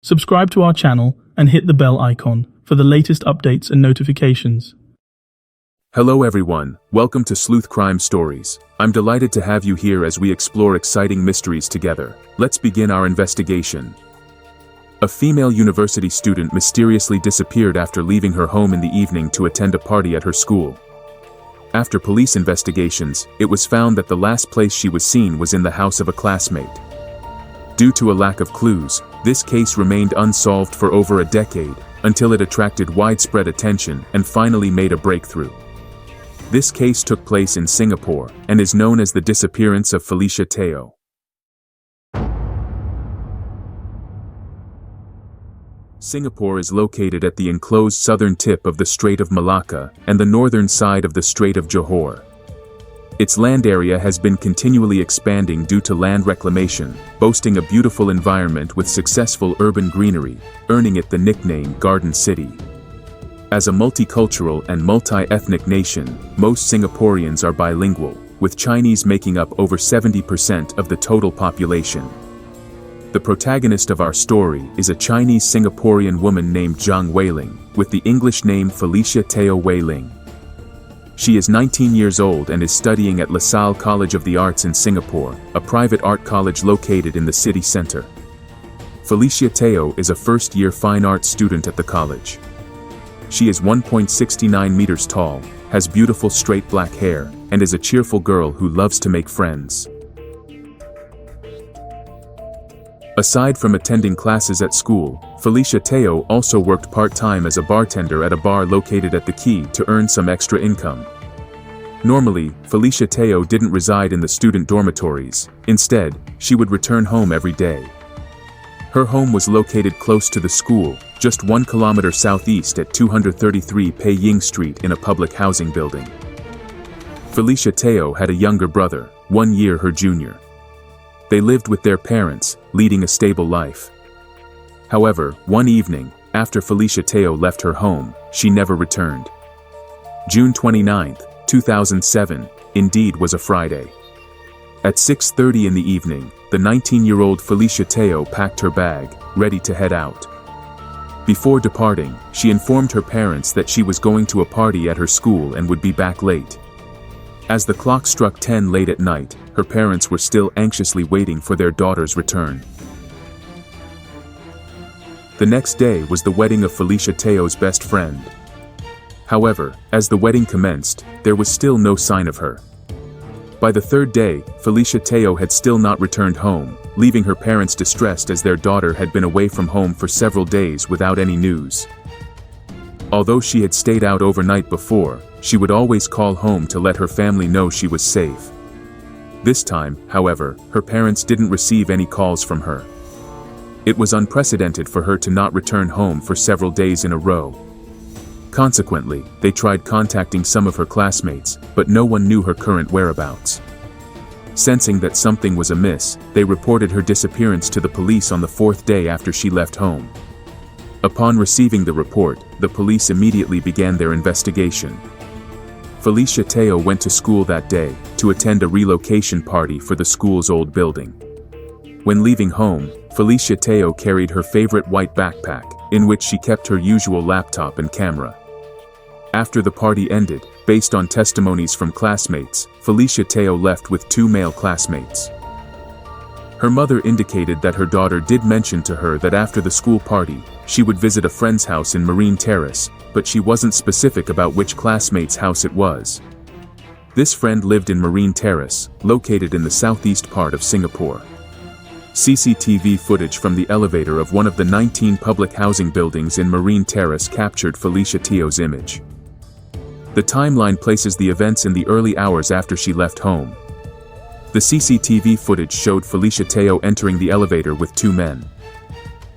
Subscribe to our channel and hit the bell icon for the latest updates and notifications. Hello everyone, welcome to Slooth Crime Stories. I'm delighted to have you here as we explore exciting mysteries together. Let's begin our investigation. A female university student mysteriously disappeared after leaving her home in the evening to attend a party at her school. After police investigations, it was found that the last place she was seen was in the house of a classmate. Due to a lack of clues, this case remained unsolved for over a decade, until it attracted widespread attention and finally made a breakthrough. This case took place in Singapore and is known as the disappearance of Felicia Teo. Singapore is located at the enclosed southern tip of the Strait of Malacca and the northern side of the Strait of Johor. Its land area has been continually expanding due to land reclamation, boasting a beautiful environment with successful urban greenery, earning it the nickname Garden City. As a multicultural and multi-ethnic nation, most Singaporeans are bilingual, with Chinese making up over 70% of the total population. The protagonist of our story is a Chinese Singaporean woman named Zhang Weiling, with the English name Felicia Teo Weiling. She is 19 years old and is studying at LaSalle College of the Arts in Singapore, a private art college located in the city center. Felicia Teo is a first-year fine arts student at the college. She is 1.69 meters tall, has beautiful straight black hair, and is a cheerful girl who loves to make friends. Aside from attending classes at school, Felicia Teo also worked part-time as a bartender at a bar located at the Quay to earn some extra income. Normally, Felicia Teo didn't reside in the student dormitories. Instead, she would return home every day. Her home was located close to the school, just 1 kilometer southeast at 233 Pei Ying Street in a public housing building. Felicia Teo had a younger brother, 1 year her junior. They lived with their parents, leading a stable life. However, one evening, after Felicia Teo left her home, she never returned. June 29, 2007, indeed was a Friday. At 6:30 in the evening, the 19-year-old Felicia Teo packed her bag, ready to head out. Before departing, she informed her parents that she was going to a party at her school and would be back late. As the clock struck 10 late at night, her parents were still anxiously waiting for their daughter's return. The next day was the wedding of Felicia Teo's best friend. However, as the wedding commenced, there was still no sign of her. By the third day, Felicia Teo had still not returned home, leaving her parents distressed as their daughter had been away from home for several days without any news. Although she had stayed out overnight before, she would always call home to let her family know she was safe. This time, however, her parents didn't receive any calls from her. It was unprecedented for her to not return home for several days in a row. Consequently, they tried contacting some of her classmates, but no one knew her current whereabouts. Sensing that something was amiss, they reported her disappearance to the police on the 4th day after she left home. Upon receiving the report, the police immediately began their investigation. Felicia Teo went to school that day to attend a relocation party for the school's old building. When leaving home, Felicia Teo carried her favorite white backpack, in which she kept her usual laptop and camera. After the party ended, based on testimonies from classmates, Felicia Teo left with 2 male classmates. Her mother indicated that her daughter did mention to her that after the school party, she would visit a friend's house in Marine Terrace, but she wasn't specific about which classmate's house it was. This friend lived in Marine Terrace, located in the southeast part of Singapore. CCTV footage from the elevator of one of the 19 public housing buildings in Marine Terrace captured Felicia Teo's image. The timeline places the events in the early hours after she left home. The CCTV footage showed Felicia Teo entering the elevator with 2 men.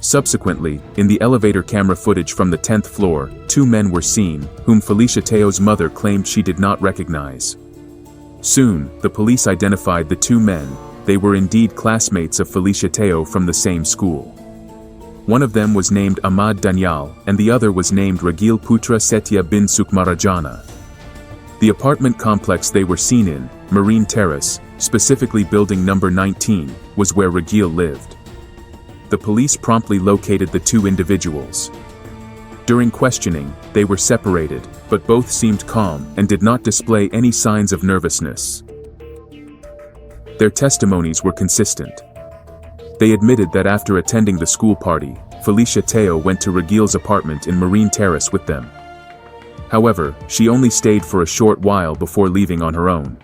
Subsequently, in the elevator camera footage from the 10th floor, 2 men were seen, whom Felicia Teo's mother claimed she did not recognize. Soon, the police identified the 2 men. They were indeed classmates of Felicia Teo from the same school. One of them was named Ahmad Danyal, and the other was named Ragil Putra Setia bin Sukmarajana. The apartment complex they were seen in, Marine Terrace, specifically building number 19, was where Ragil lived. the police promptly located the two individuals. During questioning, they were separated, but both seemed calm and did not display any signs of nervousness. Their testimonies were consistent. They admitted that after attending the school party, Felicia Teo went to Rafa'ee's apartment in Marine Terrace with them. However, she only stayed for a short while before leaving on her own.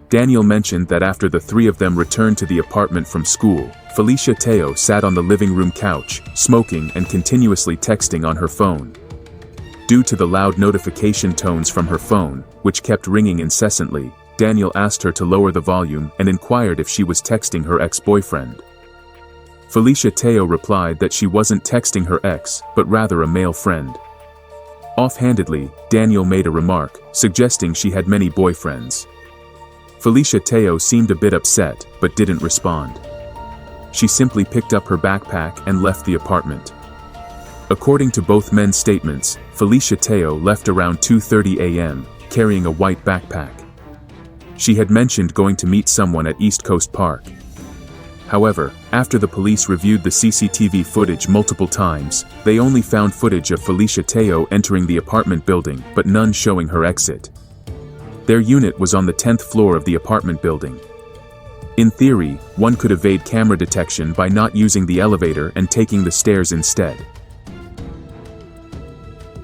Daniel mentioned that after the three of them returned to the apartment from school, Felicia Teo sat on the living room couch, smoking and continuously texting on her phone. Due to the loud notification tones from her phone, which kept ringing incessantly, Daniel asked her to lower the volume and inquired if she was texting her ex-boyfriend. Felicia Teo replied that she wasn't texting her ex, but rather a male friend. Offhandedly, Daniel made a remark, suggesting she had many boyfriends. Felicia Teo seemed a bit upset, but didn't respond. She simply picked up her backpack and left the apartment. According to both men's statements, Felicia Teo left around 2:30 a.m., carrying a white backpack. She had mentioned going to meet someone at East Coast Park. However, after the police reviewed the CCTV footage multiple times, they only found footage of Felicia Teo entering the apartment building, but none showing her exit. Their unit was on the 10th floor of the apartment building. In theory, one could evade camera detection by not using the elevator and taking the stairs instead.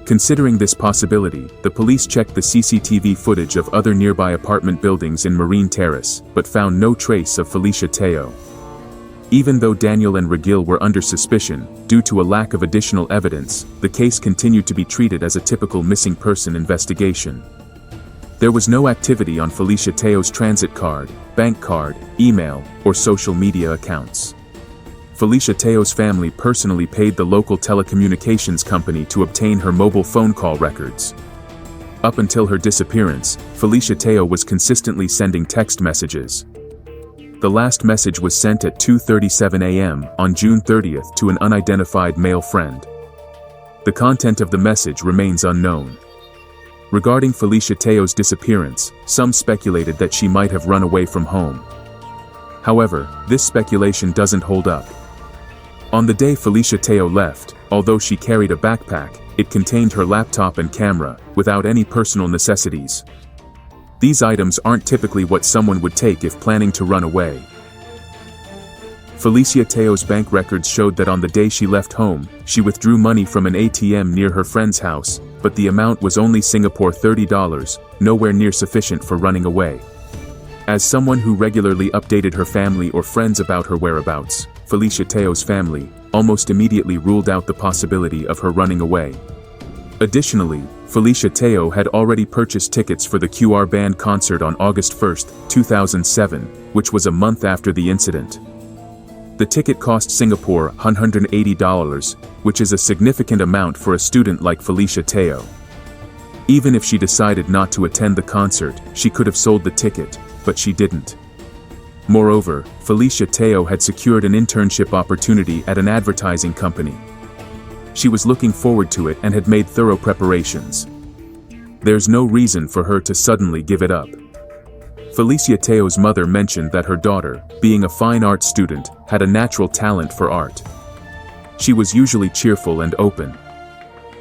Considering this possibility, the police checked the CCTV footage of other nearby apartment buildings in Marine Terrace, but found no trace of Felicia Teo. Even though Daniel and Rafa'ee were under suspicion, due to a lack of additional evidence, the case continued to be treated as a typical missing person investigation. There was no activity on Felicia Teo's transit card, bank card, email, or social media accounts. Felicia Teo's family personally paid the local telecommunications company to obtain her mobile phone call records. Up until her disappearance, Felicia Teo was consistently sending text messages. The last message was sent at 2:37 a.m. on June 30th to an unidentified male friend. The content of the message remains unknown. Regarding Felicia Teo's disappearance, some speculated that she might have run away from home. However, this speculation doesn't hold up. On the day Felicia Teo left, although she carried a backpack, it contained her laptop and camera, without any personal necessities. These items aren't typically what someone would take if planning to run away. Felicia Teo's bank records showed that on the day she left home, she withdrew money from an ATM near her friend's house, but the amount was only Singapore $30, nowhere near sufficient for running away. As someone who regularly updated her family or friends about her whereabouts, Felicia Teo's family almost immediately ruled out the possibility of her running away. Additionally, Felicia Teo had already purchased tickets for the QR Band concert on August 1, 2007, which was a month after the incident. The ticket cost Singapore $180, which is a significant amount for a student like Felicia Teo. Even if she decided not to attend the concert, she could have sold the ticket, but she didn't. Moreover, Felicia Teo had secured an internship opportunity at an advertising company. She was looking forward to it and had made thorough preparations. There's no reason for her to suddenly give it up. Felicia Teo's mother mentioned that her daughter, being a fine arts student, had a natural talent for art. She was usually cheerful and open.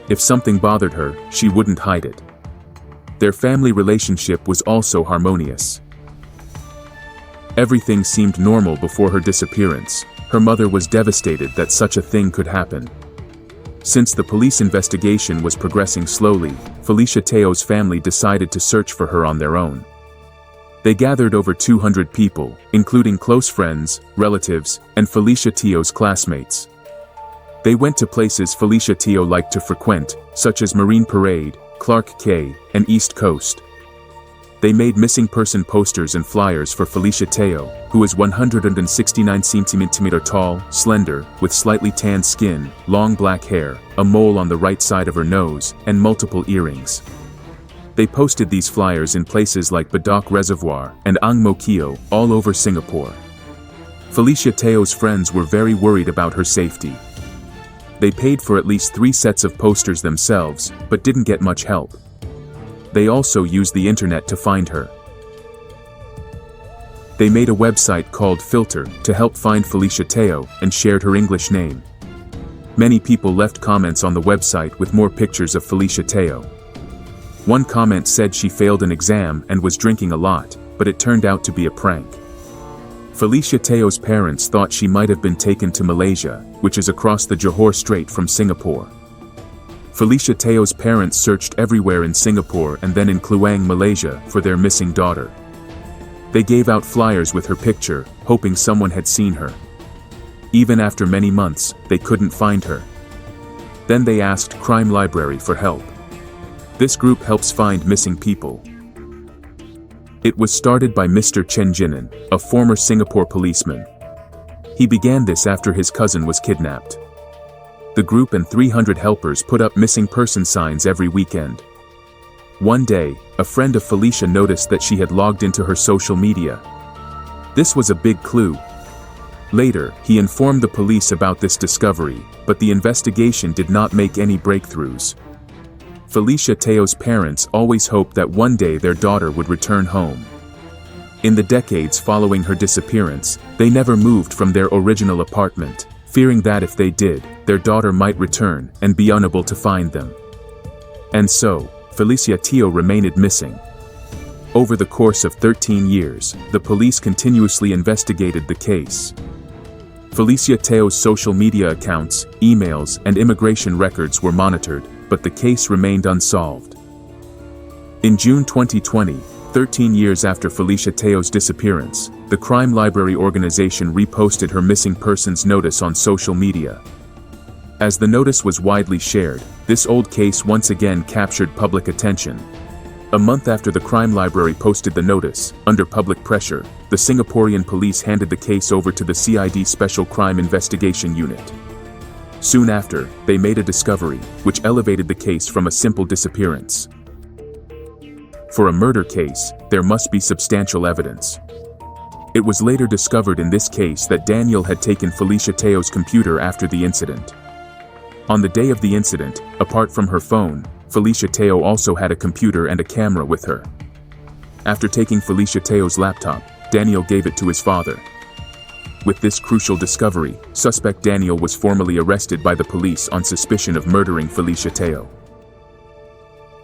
If something bothered her, she wouldn't hide it. Their family relationship was also harmonious. Everything seemed normal before her disappearance. Her mother was devastated that such a thing could happen. Since the police investigation was progressing slowly, Felicia Teo's family decided to search for her on their own. They gathered over 200 people, including close friends, relatives, and Felicia Teo's classmates. They went to places Felicia Teo liked to frequent, such as Marine Parade, Clark Quay, and East Coast. They made missing person posters and flyers for Felicia Teo, who is 169 cm tall, slender, with slightly tanned skin, long black hair, a mole on the right side of her nose, and multiple earrings. They posted these flyers in places like Badak Reservoir and Ang Mo Kio, all over Singapore. Felicia Teo's friends were very worried about her safety. They paid for at least 3 sets of posters themselves, but didn't get much help. They also used the internet to find her. They made a website called Filter to help find Felicia Teo and shared her English name. Many people left comments on the website with more pictures of Felicia Teo. One comment said she failed an exam and was drinking a lot, but it turned out to be a prank. Felicia Teo's parents thought she might have been taken to Malaysia, which is across the Johor Strait from Singapore. Felicia Teo's parents searched everywhere in Singapore and then in Kluang, Malaysia, for their missing daughter. They gave out flyers with her picture, hoping someone had seen her. Even after many months, they couldn't find her. Then they asked Crime Library for help. This group helps find missing people. It was started by Mr. Chen Jinan, a former Singapore policeman. He began this after his cousin was kidnapped. The group and 300 helpers put up missing person signs every weekend. One day, a friend of Felicia noticed that she had logged into her social media. This was a big clue. Later, he informed the police about this discovery, but the investigation did not make any breakthroughs. Felicia Teo's parents always hoped that one day their daughter would return home. In the decades following her disappearance, they never moved from their original apartment, fearing that if they did, their daughter might return and be unable to find them. And so, Felicia Teo remained missing. Over the course of 13 years, the police continuously investigated the case. Felicia Teo's social media accounts, emails, and immigration records were monitored, but the case remained unsolved. In June 2020, 13 years after Felicia Teo's disappearance, the Crime Library organization reposted her missing persons notice on social media. As the notice was widely shared, this old case once again captured public attention. A month after the Crime Library posted the notice, under public pressure, the Singaporean police handed the case over to the CID Special Crime Investigation Unit. Soon after, they made a discovery, which elevated the case from a simple disappearance. For a murder case, there must be substantial evidence. It was later discovered in this case that Daniel had taken Felicia Teo's computer after the incident. On the day of the incident, apart from her phone, Felicia Teo also had a computer and a camera with her. After taking Felicia Teo's laptop, Daniel gave it to his father. With this crucial discovery, suspect Daniel was formally arrested by the police on suspicion of murdering Felicia Teo.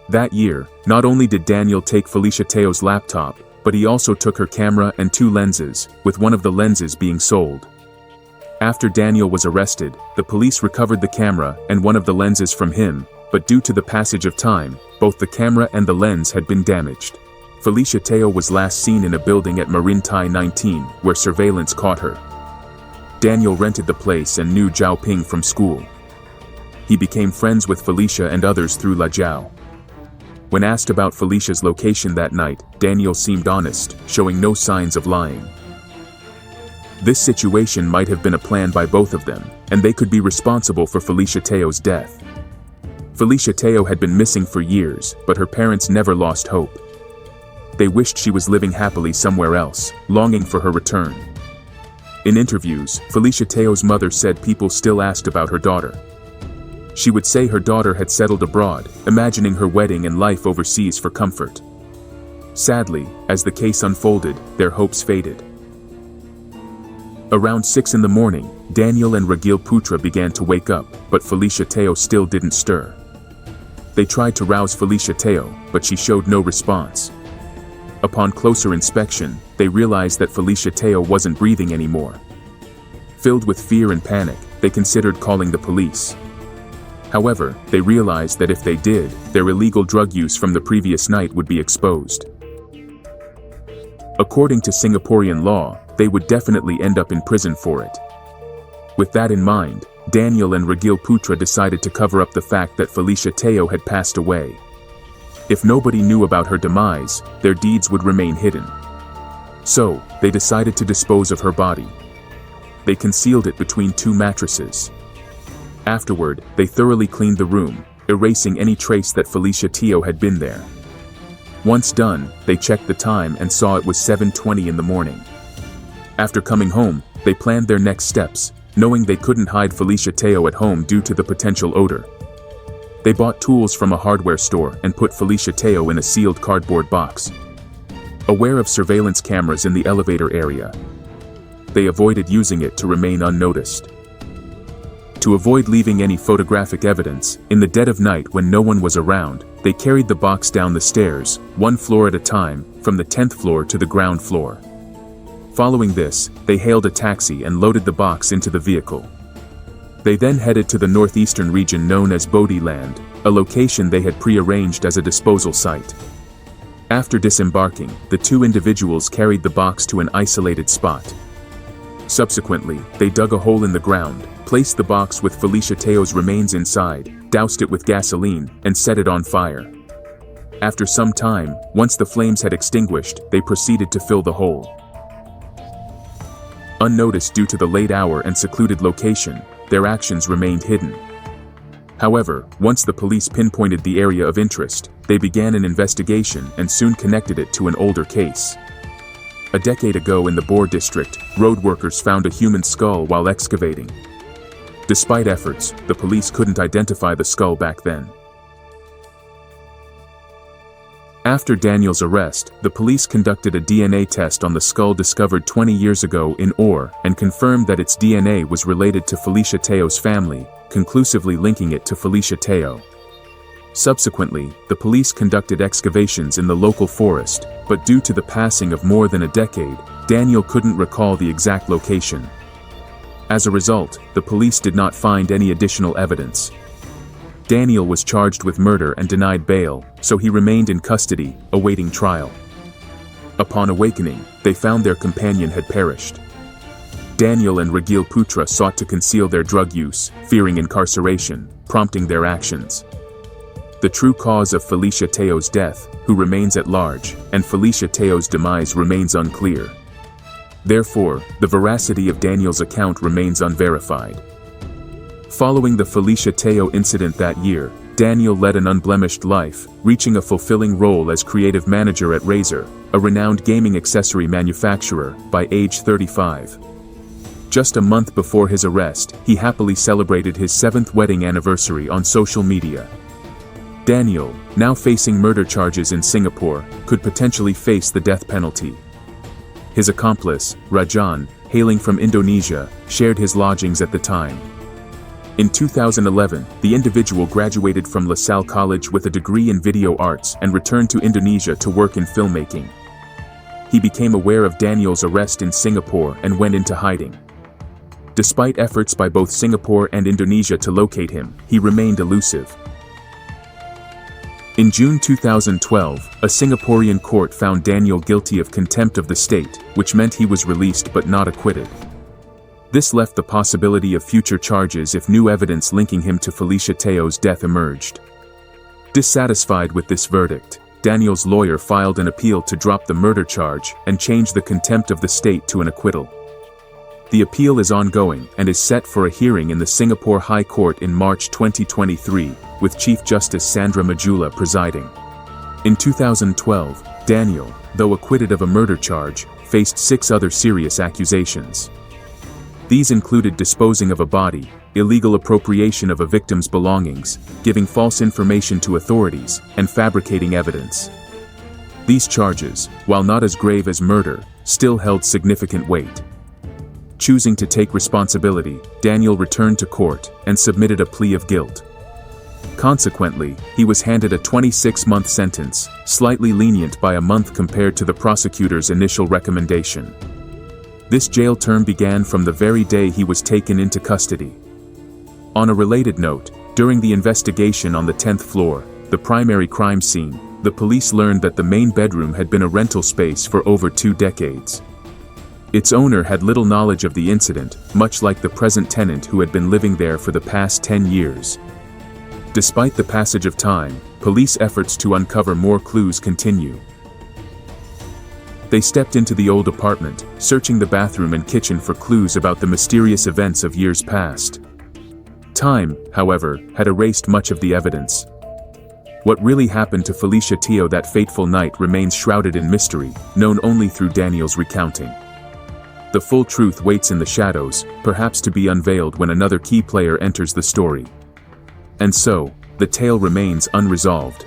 That year, not only did Daniel take Felicia Teo's laptop, but he also took her camera and 2 lenses, with one of the lenses being sold. After Daniel was arrested, the police recovered the camera and one of the lenses from him, but due to the passage of time, both the camera and the lens had been damaged. Felicia Teo was last seen in a building at Marintai 19, where surveillance caught her. Daniel rented the place and knew Zhao Ping from school. He became friends with Felicia and others through La Zhao. When asked about Felicia's location that night, Daniel seemed honest, showing no signs of lying. This situation might have been a plan by both of them, and they could be responsible for Felicia Teo's death. Felicia Teo had been missing for years, but her parents never lost hope. They wished she was living happily somewhere else, longing for her return. In interviews, Felicia Teo's mother said people still asked about her daughter. She would say her daughter had settled abroad, imagining her wedding and life overseas for comfort. Sadly, as the case unfolded, their hopes faded. Around 6 in the morning, Daniel and Ragil Putra began to wake up, but Felicia Teo still didn't stir. They tried to rouse Felicia Teo, but she showed no response. Upon closer inspection, they realized that Felicia Teo wasn't breathing anymore. Filled with fear and panic, they considered calling the police. However, they realized that if they did, their illegal drug use from the previous night would be exposed. According to Singaporean law, they would definitely end up in prison for it. With that in mind, Daniel and Ragil Putra decided to cover up the fact that Felicia Teo had passed away. If nobody knew about her demise, their deeds would remain hidden. So, they decided to dispose of her body. They concealed it between 2 mattresses. Afterward, they thoroughly cleaned the room, erasing any trace that Felicia Teo had been there. Once done, they checked the time and saw it was 7:20 in the morning. After coming home, they planned their next steps, knowing they couldn't hide Felicia Teo at home due to the potential odor. They bought tools from a hardware store and put Felicia Teo in a sealed cardboard box. aware of surveillance cameras in the elevator area. They avoided using it to remain unnoticed. To avoid leaving any photographic evidence, in the dead of night when no one was around, they carried the box down the stairs, one floor at a time, from the 10th floor to the ground floor. Following this, they hailed a taxi and loaded the box into the vehicle. They then headed to the northeastern region known as Bodie Land, a location they had pre-arranged as a disposal site. After disembarking, the two individuals carried the box to an isolated spot. Subsequently, they dug a hole in the ground, placed the box with Felicia Teo's remains inside, doused it with gasoline, and set it on fire. After some time, once the flames had extinguished, they proceeded to fill the hole. Unnoticed due to the late hour and secluded location, their actions remained hidden. However, once the police pinpointed the area of interest, they began an investigation and soon connected it to an older case. A decade ago in the Boer district, road workers found a human skull while excavating. Despite efforts, the police couldn't identify the skull back then. After Daniel's arrest, the police conducted a DNA test on the skull discovered 20 years ago in Ore and confirmed that its DNA was related to Felicia Teo's family, conclusively linking it to Felicia Teo. Subsequently, the police conducted excavations in the local forest, but due to the passing of more than a decade, Daniel couldn't recall the exact location. As a result, the police did not find any additional evidence. Daniel was charged with murder and denied bail, so he remained in custody, awaiting trial. Upon awakening, they found their companion had perished. Daniel and Regil Putra sought to conceal their drug use, fearing incarceration, prompting their actions. The true cause of Felicia Teo's death, who remains at large, and Felicia Teo's demise remains unclear. Therefore, the veracity of Daniel's account remains unverified. Following the Felicia Teo incident that year, Daniel led an unblemished life, reaching a fulfilling role as creative manager at Razer, a renowned gaming accessory manufacturer, by age 35. Just a month before his arrest, he happily celebrated his 7th wedding anniversary on social media. Daniel, now facing murder charges in Singapore, could potentially face the death penalty. His accomplice, Rajan, hailing from Indonesia, shared his lodgings at the time. In 2011, the individual graduated from LaSalle College with a degree in video arts and returned to Indonesia to work in filmmaking. He became aware of Daniel's arrest in Singapore and went into hiding. Despite efforts by both Singapore and Indonesia to locate him, he remained elusive. In June 2012, a Singaporean court found Daniel guilty of contempt of the state, which meant he was released but not acquitted. This left the possibility of future charges if new evidence linking him to Felicia Teo's death emerged. Dissatisfied with this verdict, Daniel's lawyer filed an appeal to drop the murder charge and change the contempt of the state to an acquittal. The appeal is ongoing and is set for a hearing in the Singapore High Court in March 2023, with Chief Justice Sandra Majula presiding. In 2012, Daniel, though acquitted of a murder charge, faced 6 other serious accusations. These included disposing of a body, illegal appropriation of a victim's belongings, giving false information to authorities, and fabricating evidence. These charges, while not as grave as murder, still held significant weight. Choosing to take responsibility, Daniel returned to court and submitted a plea of guilt. Consequently, he was handed a 26-month sentence, slightly lenient by a month compared to the prosecutor's initial recommendation. This jail term began from the very day he was taken into custody. On a related note, during the investigation on the 10th floor, the primary crime scene, the police learned that the main bedroom had been a rental space for over 2 decades. Its owner had little knowledge of the incident, much like the present tenant who had been living there for the past 10 years. Despite the passage of time, police efforts to uncover more clues continue. They stepped into the old apartment, searching the bathroom and kitchen for clues about the mysterious events of years past. Time, however, had erased much of the evidence. What really happened to Felicia Teo that fateful night remains shrouded in mystery, known only through Daniel's recounting. The full truth waits in the shadows, perhaps to be unveiled when another key player enters the story. And so, the tale remains unresolved.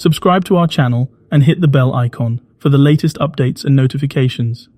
Subscribe to our channel and hit the bell icon for the latest updates and notifications.